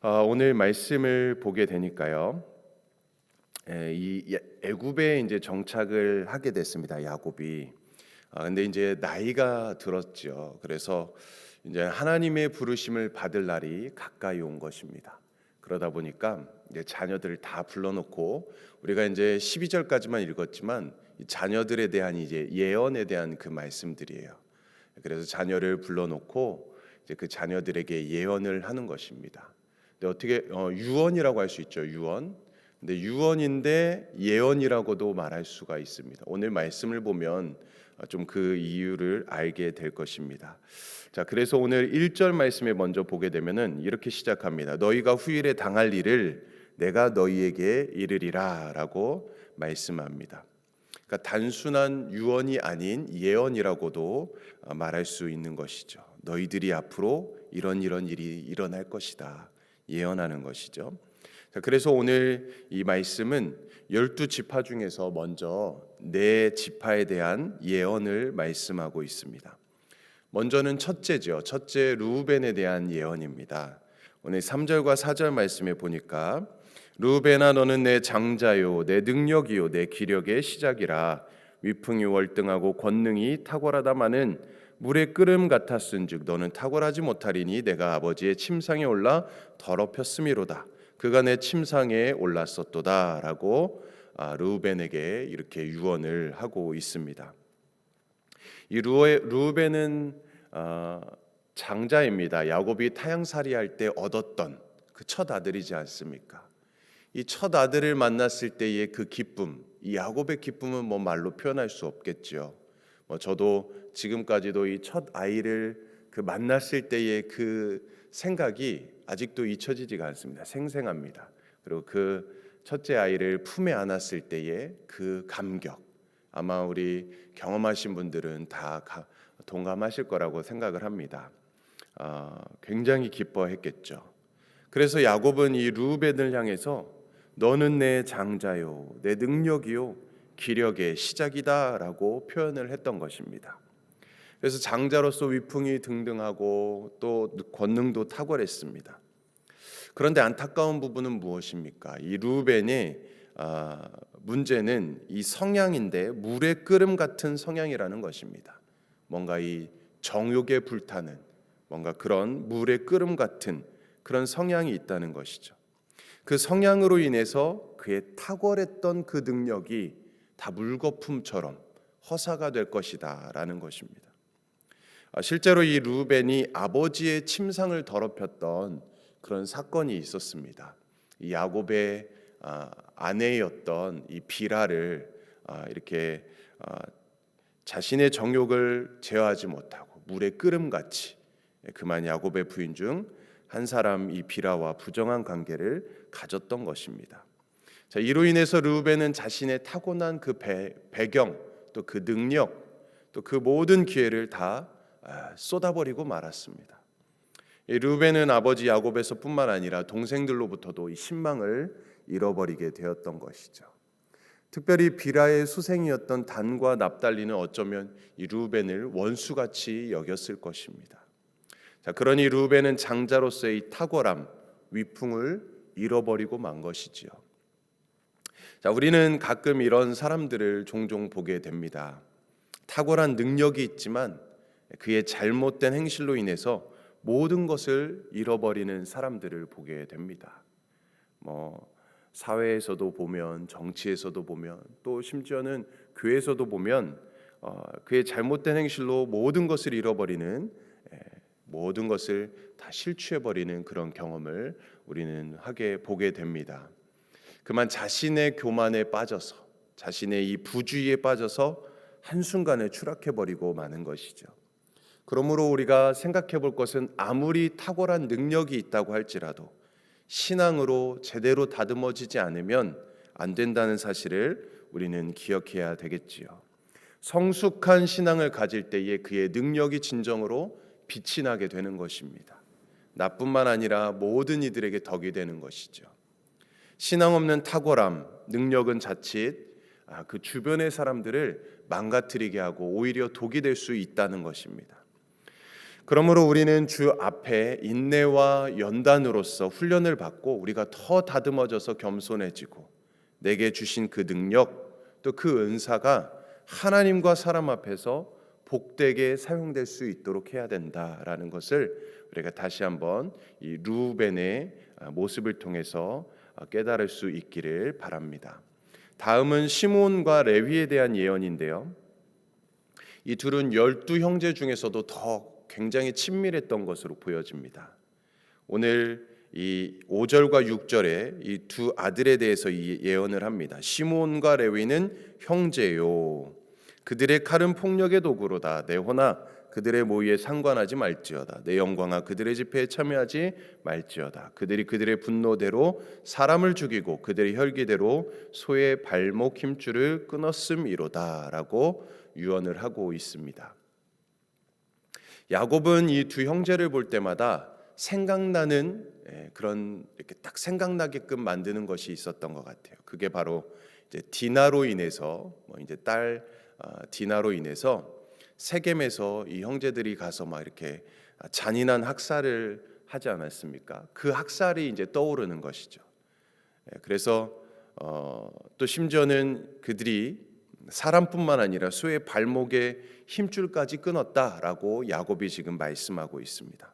오늘 말씀을 보게 되니까요. 이 애굽에 이제 정착을 하게 됐습니다. 야곱이. 근데 이제 나이가 들었죠. 그래서 이제 하나님의 부르심을 받을 날이 가까이 온 것입니다. 그러다 보니까 이제 자녀들을 다 불러놓고 우리가 이제 12절까지만 읽었지만 이 자녀들에 대한 이제 예언에 대한 그 말씀들이에요. 그래서 자녀를 불러놓고 이제 그 자녀들에게 예언을 하는 것입니다. 근데 어떻게 유언이라고 할 수 있죠. 유언. 근데 유언인데 예언이라고도 말할 수가 있습니다. 오늘 말씀을 보면 좀 그 이유를 알게 될 것입니다. 자, 그래서 오늘 1절 말씀에 먼저 보게 되면은 이렇게 시작합니다. 너희가 후일에 당할 일을 내가 너희에게 이르리라라고 말씀합니다. 그러니까 단순한 유언이 아닌 예언이라고도 말할 수 있는 것이죠. 너희들이 앞으로 이런 일이 일어날 것이다. 예언하는 것이죠. 자, 그래서 오늘 이 말씀은 12지파 중에서 먼저 네 지파에 대한 예언을 말씀하고 있습니다. 먼저는 첫째죠. 첫째 르우벤에 대한 예언입니다. 오늘 3절과 4절 말씀에 보니까 르우벤아 너는 내 장자요 내 능력이요 내 기력의 시작이라 위풍이 월등하고 권능이 탁월하다마는 물의 끓음 같았은즉 너는 탁월하지 못하리니 내가 아버지의 침상에 올라 더럽혔음이로다. 그가 내 침상에 올랐었도다라고 르우벤에게 이렇게 유언을 하고 있습니다. 이 르우벤은 장자입니다. 야곱이 타향살이할 때 얻었던 그 첫 아들이지 않습니까? 이 첫 아들을 만났을 때의 그 기쁨, 이 야곱의 기쁨은 뭐 말로 표현할 수 없겠죠. 저도 지금까지도 이 첫 아이를 그 만났을 때의 그 생각이 아직도 잊혀지지가 않습니다. 생생합니다. 그리고 그 첫째 아이를 품에 안았을 때의 그 감격, 아마 우리 경험하신 분들은 다 동감하실 거라고 생각을 합니다. 굉장히 기뻐했겠죠. 그래서 야곱은 이 르우벤을 향해서 너는 내 장자요, 내 능력이요, 기력의 시작이다라고 표현을 했던 것입니다. 그래서 장자로서 위풍이 등등하고 또 권능도 탁월했습니다. 그런데 안타까운 부분은 무엇입니까? 이 르우벤의 문제는 이 성향인데 물의 끓음 같은 성향이라는 것입니다. 뭔가 이 정욕에 불타는 뭔가 그런 물의 끓음 같은 그런 성향이 있다는 것이죠. 그 성향으로 인해서 그의 탁월했던 그 능력이 다 물거품처럼 허사가 될 것이다라는 것입니다. 실제로 이 르우벤이 아버지의 침상을 더럽혔던 그런 사건이 있었습니다. 이 야곱의 아내였던 이 비라를 이렇게 자신의 정욕을 제어하지 못하고 물의 끓음같이 그만 야곱의 부인 중 한 사람 이 비라와 부정한 관계를 가졌던 것입니다. 자, 이로 인해서 르우벤은 자신의 타고난 그 배경 또 그 능력 또 그 모든 기회를 다 쏟아버리고 말았습니다. 르우벤은 아버지 야곱에서뿐만 아니라 동생들로부터도 이 신망을 잃어버리게 되었던 것이죠. 특별히 비라의 수생이었던 단과 납달리는 어쩌면 이 르우벤을 원수같이 여겼을 것입니다. 자, 그러니 르우벤은 장자로서의 이 탁월함, 위풍을 잃어버리고 만 것이지요. 자, 우리는 가끔 이런 사람들을 종종 보게 됩니다. 탁월한 능력이 있지만 그의 잘못된 행실로 인해서 모든 것을 잃어버리는 사람들을 보게 됩니다. 사회에서도 보면, 정치에서도 보면, 또 심지어는 교회에서도 보면 그의 잘못된 행실로 모든 것을 잃어버리는, 모든 것을 다 실추해버리는 그런 경험을 우리는 보게 됩니다. 그만 자신의 교만에 빠져서, 자신의 이 부주의에 빠져서 한순간에 추락해버리고 마는 것이죠. 그러므로 우리가 생각해 볼 것은 아무리 탁월한 능력이 있다고 할지라도 신앙으로 제대로 다듬어지지 않으면 안 된다는 사실을 우리는 기억해야 되겠지요. 성숙한 신앙을 가질 때에 그의 능력이 진정으로 빛이 나게 되는 것입니다. 나뿐만 아니라 모든 이들에게 덕이 되는 것이죠. 신앙 없는 탁월함, 능력은 자칫 그 주변의 사람들을 망가뜨리게 하고 오히려 독이 될 수 있다는 것입니다. 그러므로 우리는 주 앞에 인내와 연단으로서 훈련을 받고 우리가 더 다듬어져서 겸손해지고 내게 주신 그 능력 또 그 은사가 하나님과 사람 앞에서 복되게 사용될 수 있도록 해야 된다라는 것을 우리가 다시 한번 이 르우벤의 모습을 통해서 깨달을 수 있기를 바랍니다. 다음은 시므온과 레위에 대한 예언인데요. 이 둘은 12형제 중에서도 더 굉장히 친밀했던 것으로 보여집니다. 오늘 이 5절과 6절에 이 두 아들에 대해서 이 예언을 합니다. 시므온과 레위는 형제요. 그들의 칼은 폭력의 도구로다. 내 호나 그들의 모의에 상관하지 말지어다. 내 영광아 그들의 집회에 참여하지 말지어다. 그들이 그들의 분노대로 사람을 죽이고 그들의 혈기대로 소의 발목 힘줄을 끊었음이로다 라고 유언을 하고 있습니다. 야곱은 이 두 형제를 볼 때마다 생각나는 그런 이렇게 딱 생각나게끔 만드는 것이 있었던 것 같아요. 그게 바로 이제 디나로 인해서 이제 딸 디나로 인해서 세겜에서 이 형제들이 가서 막 이렇게 잔인한 학살을 하지 않았습니까? 그 학살이 이제 떠오르는 것이죠. 그래서 또 심지어는 그들이 사람뿐만 아니라 소의 발목에 힘줄까지 끊었다라고 야곱이 지금 말씀하고 있습니다.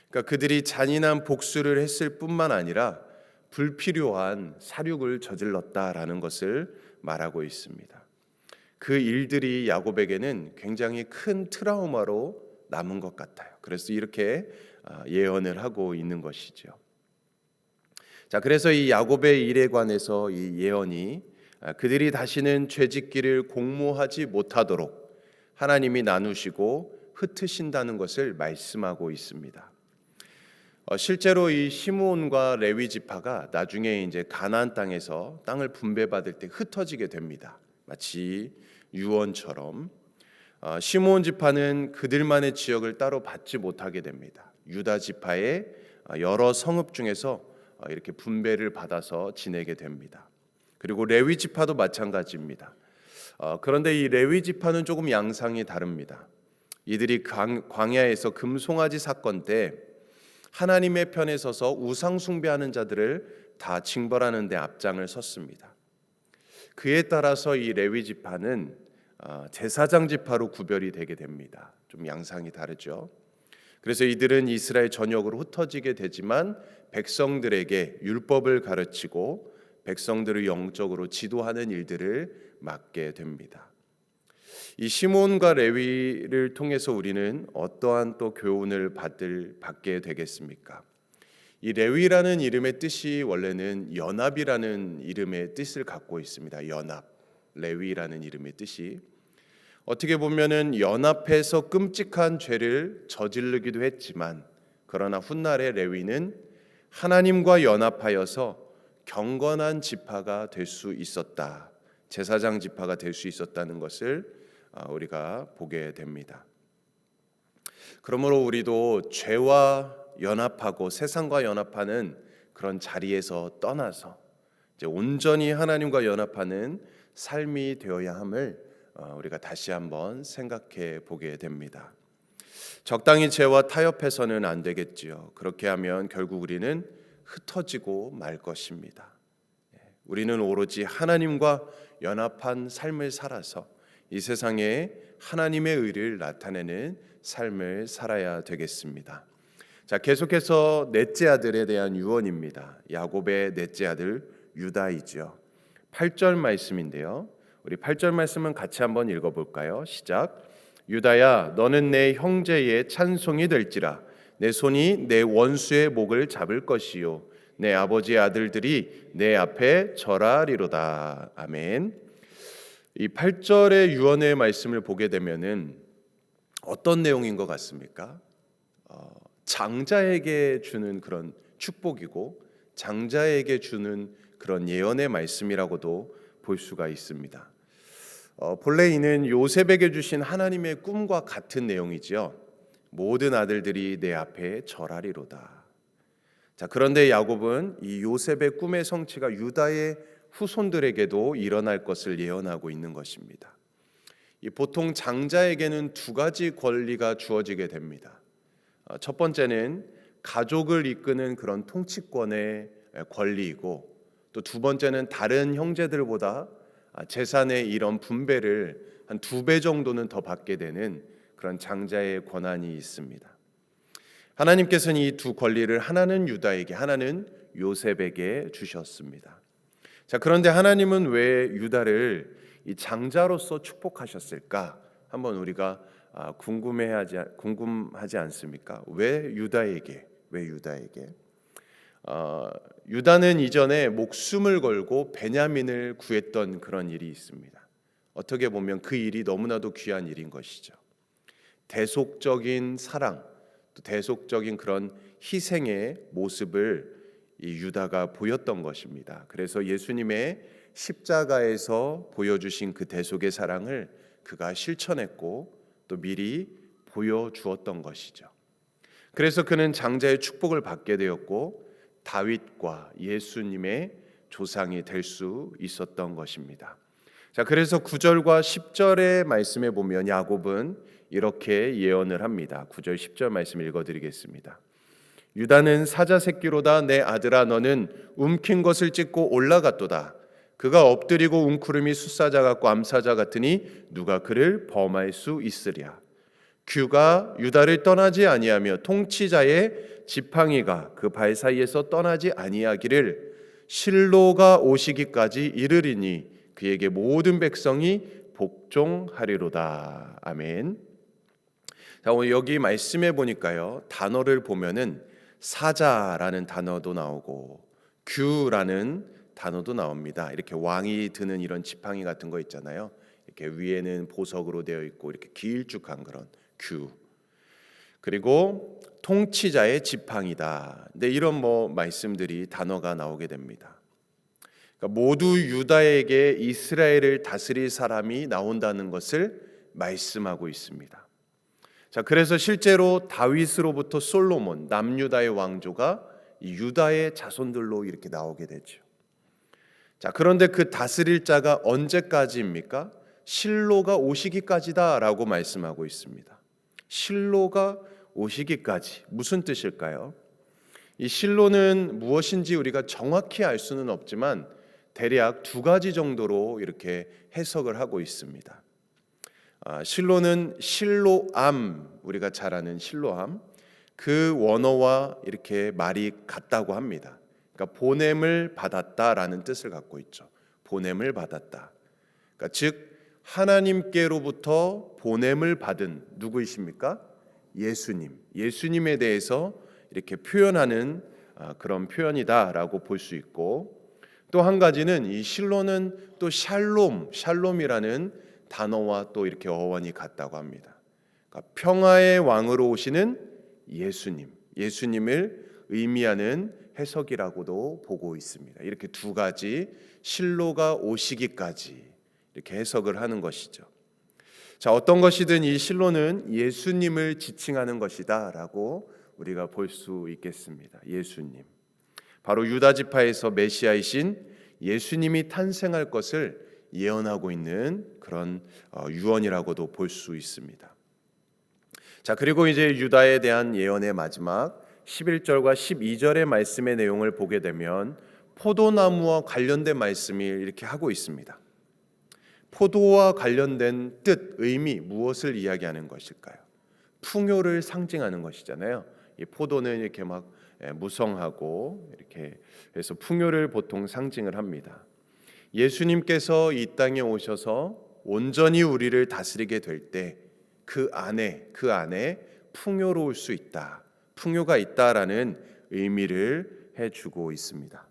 그러니까 그들이 잔인한 복수를 했을 뿐만 아니라 불필요한 살육을 저질렀다라는 것을 말하고 있습니다. 그 일들이 야곱에게는 굉장히 큰 트라우마로 남은 것 같아요. 그래서 이렇게 예언을 하고 있는 것이죠. 자, 그래서 이 야곱의 일에 관해서 이 예언이 그들이 다시는 죄짓기를 공모하지 못하도록 하나님이 나누시고 흩으신다는 것을 말씀하고 있습니다. 실제로 이 시므온과 레위 지파가 나중에 이제 가나안 땅에서 땅을 분배받을 때 흩어지게 됩니다. 마치 유언처럼 시므온 지파는 그들만의 지역을 따로 받지 못하게 됩니다. 유다 지파의 여러 성읍 중에서 이렇게 분배를 받아서 지내게 됩니다. 그리고 레위 지파도 마찬가지입니다. 그런데 이 레위 지파는 조금 양상이 다릅니다. 이들이 광야에서 금송아지 사건 때 하나님의 편에 서서 우상 숭배하는 자들을 다 징벌하는 데 앞장을 섰습니다. 그에 따라서 이 레위 지파는 제사장 지파로 구별이 되게 됩니다. 좀 양상이 다르죠. 그래서 이들은 이스라엘 전역으로 흩어지게 되지만 백성들에게 율법을 가르치고 백성들을 영적으로 지도하는 일들을 맡게 됩니다. 이 시므온과 레위를 통해서 우리는 어떠한 또 교훈을 받게 되겠습니까? 이 레위라는 이름의 뜻이 원래는 연합이라는 이름의 뜻을 갖고 있습니다. 연합, 레위라는 이름의 뜻이 어떻게 보면은 연합해서 끔찍한 죄를 저지르기도 했지만 그러나 훗날에 레위는 하나님과 연합하여서 경건한 지파가 될 수 있었다. 제사장 지파가 될 수 있었다는 것을 우리가 보게 됩니다. 그러므로 우리도 죄와 연합하고 세상과 연합하는 그런 자리에서 떠나서 이제 온전히 하나님과 연합하는 삶이 되어야 함을 우리가 다시 한번 생각해 보게 됩니다. 적당히 죄와 타협해서는 안 되겠지요. 그렇게 하면 결국 우리는 흩어지고 말 것입니다. 우리는 오로지 하나님과 연합한 삶을 살아서 이 세상에 하나님의 의를 나타내는 삶을 살아야 되겠습니다. 자, 계속해서 넷째 아들에 대한 유언입니다. 야곱의 넷째 아들 유다이죠. 8절 말씀인데요. 우리 8절 말씀은 같이 한번 읽어볼까요? 시작. 유다야, 너는 내 형제의 찬송이 될지라. 내 손이 내 원수의 목을 잡을 것이요 내 아버지의 아들들이 내 앞에 절하리로다. 아멘. 이 8절의 유언의 말씀을 보게 되면은 어떤 내용인 것 같습니까? 장자에게 주는 그런 축복이고 장자에게 주는 그런 예언의 말씀이라고도 볼 수가 있습니다. 본래 이는 요셉에게 주신 하나님의 꿈과 같은 내용이지요. 모든 아들들이 내 앞에 절하리로다. 자, 그런데 야곱은 이 요셉의 꿈의 성취가 유다의 후손들에게도 일어날 것을 예언하고 있는 것입니다. 이 보통 장자에게는 두 가지 권리가 주어지게 됩니다. 첫 번째는 가족을 이끄는 그런 통치권의 권리이고, 또 두 번째는 다른 형제들보다 재산의 이런 분배를 한 2배 정도는 더 받게 되는 그런 장자의 권한이 있습니다. 하나님께서는 이 두 권리를 하나는 유다에게, 하나는 요셉에게 주셨습니다. 자, 그런데 하나님은 왜 유다를 이 장자로서 축복하셨을까? 한번 우리가 궁금하지 않습니까? 왜 유다에게? 유다는 이전에 목숨을 걸고 베냐민을 구했던 그런 일이 있습니다. 어떻게 보면 그 일이 너무나도 귀한 일인 것이죠. 대속적인 사랑, 또 대속적인 그런 희생의 모습을 이 유다가 보였던 것입니다. 그래서 예수님의 십자가에서 보여주신 그 대속의 사랑을 그가 실천했고 또 미리 보여주었던 것이죠. 그래서 그는 장자의 축복을 받게 되었고 다윗과 예수님의 조상이 될 수 있었던 것입니다. 자, 그래서 9절과 10절의 말씀에 보면 야곱은 이렇게 예언을 합니다. 9절 10절 말씀 읽어드리겠습니다. 유다는 사자 새끼로다. 내 아들아, 너는 움킨 것을 찢고 올라갔도다. 그가 엎드리고 웅크림이 숫사자 같고 암사자 같으니 누가 그를 범할 수 있으랴. 규가 유다를 떠나지 아니하며 통치자의 지팡이가 그 발 사이에서 떠나지 아니하기를 실로가 오시기까지 이르리니 그에게 모든 백성이 복종하리로다. 아멘. 자, 오늘 여기 말씀해 보니까요, 단어를 보면은 사자라는 단어도 나오고 규라는 단어도 나옵니다. 이렇게 왕이 드는 이런 지팡이 같은 거 있잖아요. 이렇게 위에는 보석으로 되어 있고 이렇게 길쭉한 그런 규. 그리고 통치자의 지팡이다. 근데 이런 말씀들이 단어가 나오게 됩니다. 그러니까 모두 유다에게 이스라엘을 다스릴 사람이 나온다는 것을 말씀하고 있습니다. 자, 그래서 실제로 다윗으로부터 솔로몬, 남유다의 왕조가 유다의 자손들로 이렇게 나오게 되죠. 자, 그런데 그 다스릴 자가 언제까지입니까? 실로가 오시기까지다라고 말씀하고 있습니다. 실로가 오시기까지 무슨 뜻일까요? 이 실로는 무엇인지 우리가 정확히 알 수는 없지만 대략 두 가지 정도로 이렇게 해석을 하고 있습니다. 실로는 실로암, 우리가 잘 아는 실로암, 그 원어와 이렇게 말이 같다고 합니다. 그러니까 보냄을 받았다라는 뜻을 갖고 있죠. 보냄을 받았다. 그러니까 즉 하나님께로부터 보냄을 받은 누구이십니까? 예수님. 예수님에 대해서 이렇게 표현하는 그런 표현이다라고 볼 수 있고, 또 한 가지는 이 실로는 또 샬롬이라는 단어와 또 이렇게 어원이 같다고 합니다. 그러니까 평화의 왕으로 오시는 예수님을 의미하는 해석이라고도 보고 있습니다. 이렇게 두 가지, 실로가 오시기까지 이렇게 해석을 하는 것이죠. 자, 어떤 것이든 이 실로는 예수님을 지칭하는 것이다라고 우리가 볼 수 있겠습니다. 예수님. 바로 유다 지파에서 메시아이신 예수님이 탄생할 것을 예언하고 있는 그런 유언이라고도 볼 수 있습니다. 자, 그리고 이제 유다에 대한 예언의 마지막 11절과 12절의 말씀의 내용을 보게 되면 포도나무와 관련된 말씀이 이렇게 하고 있습니다. 포도와 관련된 뜻, 의미, 무엇을 이야기하는 것일까요? 풍요를 상징하는 것이잖아요. 이 포도는 이렇게 막 무성하고 이렇게 해서 풍요를 보통 상징을 합니다. 예수님께서 이 땅에 오셔서 온전히 우리를 다스리게 될 때 그 안에 풍요로울 수 있다, 풍요가 있다라는 의미를 해주고 있습니다.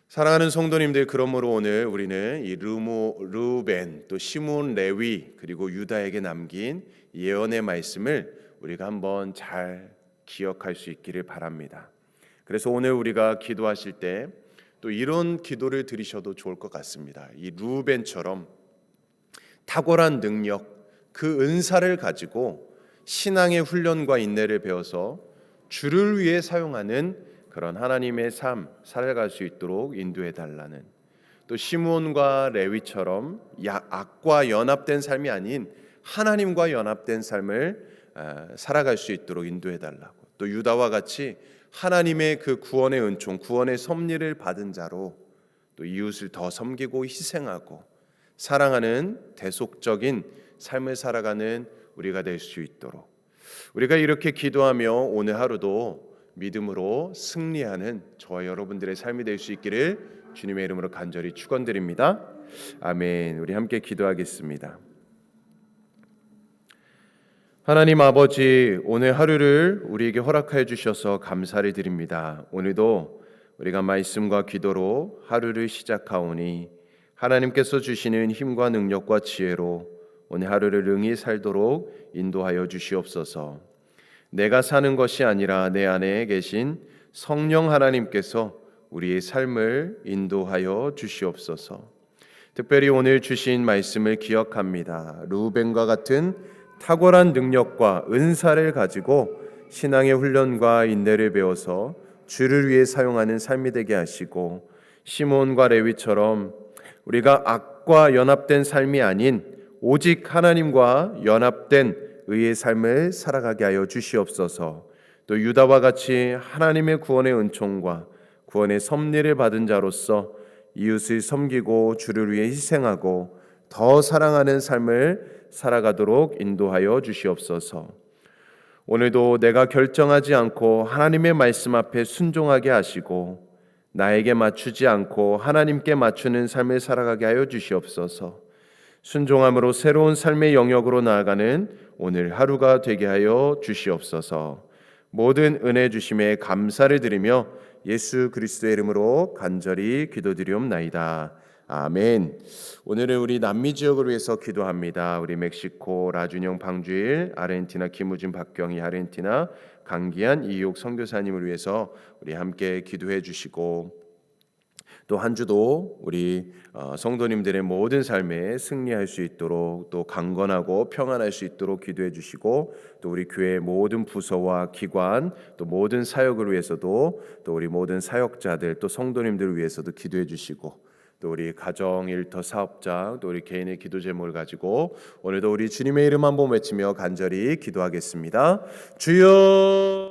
사랑하는 성도님들, 그러므로 오늘 우리는 이 르우벤, 또 시몬, 레위, 그리고 유다에게 남긴 예언의 말씀을 우리가 한번 잘 기억할 수 있기를 바랍니다. 그래서 오늘 우리가 기도하실 때 또 이런 기도를 드리셔도 좋을 것 같습니다. 이 르우벤처럼 탁월한 능력, 그 은사를 가지고 신앙의 훈련과 인내를 배워서 주를 위해 사용하는 그런 하나님의 삶 살아갈 수 있도록 인도해 달라는, 또 시므온과 레위처럼 악과 연합된 삶이 아닌 하나님과 연합된 삶을 살아갈 수 있도록 인도해 달라고. 또 유다와 같이 하나님의 그 구원의 은총, 구원의 섭리를 받은 자로 또 이웃을 더 섬기고 희생하고 사랑하는 대속적인 삶을 살아가는 우리가 될 수 있도록, 우리가 이렇게 기도하며 오늘 하루도 믿음으로 승리하는 저와 여러분들의 삶이 될 수 있기를 주님의 이름으로 간절히 축원드립니다. 아멘. 우리 함께 기도하겠습니다. 하나님 아버지, 오늘 하루를 우리에게 허락하여 주셔서 감사를 드립니다. 오늘도 우리가 말씀과 기도로 하루를 시작하오니 하나님께서 주시는 힘과 능력과 지혜로 오늘 하루를 능히 살도록 인도하여 주시옵소서. 내가 사는 것이 아니라 내 안에 계신 성령 하나님께서 우리의 삶을 인도하여 주시옵소서. 특별히 오늘 주신 말씀을 기억합니다. 르우벤과 같은 탁월한 능력과 은사를 가지고 신앙의 훈련과 인내를 배워서 주를 위해 사용하는 삶이 되게 하시고, 시므온과 레위처럼 우리가 악과 연합된 삶이 아닌 오직 하나님과 연합된 의의 삶을 살아가게 하여 주시옵소서. 또 유다와 같이 하나님의 구원의 은총과 구원의 섭리를 받은 자로서 이웃을 섬기고 주를 위해 희생하고 더 사랑하는 삶을 살아가도록 인도하여 주시옵소서. 오늘도 내가 결정하지 않고 하나님의 말씀 앞에 순종하게 하시고 나에게 맞추지 않고 하나님께 맞추는 삶을 살아가게 하여 주시옵소서. 순종함으로 새로운 삶의 영역으로 나아가는 오늘 하루가 되게 하여 주시옵소서. 모든 은혜 주심에 감사를 드리며 예수 그리스도의 이름으로 간절히 기도드리옵나이다. 아멘. 오늘은 우리 남미 지역을 위해서 기도합니다. 우리 멕시코 라준영 방주일, 아르헨티나 김우진 박경희, 아르헨티나 강기한 이육 선교사님을 위해서 우리 함께 기도해 주시고, 또 한 주도 우리 성도님들의 모든 삶에 승리할 수 있도록 또 강건하고 평안할 수 있도록 기도해 주시고, 또 우리 교회의 모든 부서와 기관 또 모든 사역을 위해서도, 또 우리 모든 사역자들 또 성도님들을 위해서도 기도해 주시고, 또 우리 가정 일터 사업장 또 우리 개인의 기도 제목을 가지고 오늘도 우리 주님의 이름 한번 외치며 간절히 기도하겠습니다. 주여